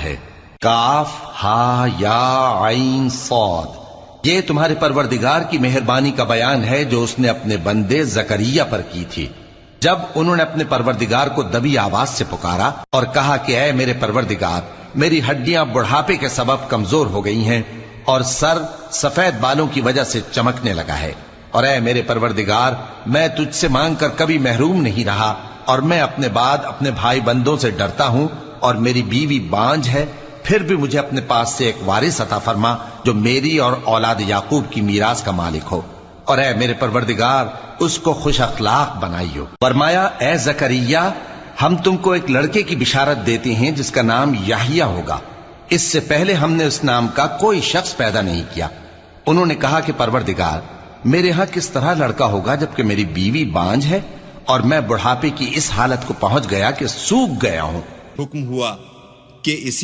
ہے، کاف ہا یا عین صاد، یہ تمہارے پروردگار کی مہربانی کا بیان ہے جو اس نے اپنے بندے زکریا پر کی تھی جب انہوں نے اپنے پروردگار کو دبی آواز سے پکارا اور کہا کہ اے میرے پروردگار، میری ہڈیاں بڑھاپے کے سبب کمزور ہو گئی ہیں اور سر سفید بالوں کی وجہ سے چمکنے لگا ہے، اور اے میرے پروردگار، میں تجھ سے مانگ کر کبھی محروم نہیں رہا، اور میں اپنے بعد اپنے بھائی بندوں سے ڈرتا ہوں، اور میری بیوی بانجھ ہے، پھر بھی مجھے اپنے پاس سے ایک وارث عطا فرما جو میری اور اولاد یعقوب کی میراث کا مالک ہو، اور اے میرے پروردگار اس کو خوش اخلاق بنائیو۔ فرمایا اے زکریا، ہم تم کو ایک لڑکے کی بشارت دیتے ہیں جس کا نام یحییٰ ہوگا، اس سے پہلے ہم نے اس نام کا کوئی شخص پیدا نہیں کیا۔ انہوں نے کہا کہ پروردگار، میرے ہاں کس طرح لڑکا ہوگا جبکہ میری بیوی بانجھ ہے اور میں بڑھاپے کی اس حالت کو پہنچ گیا کہ سوکھ گیا ہوں۔ حکم ہوا کہ اسی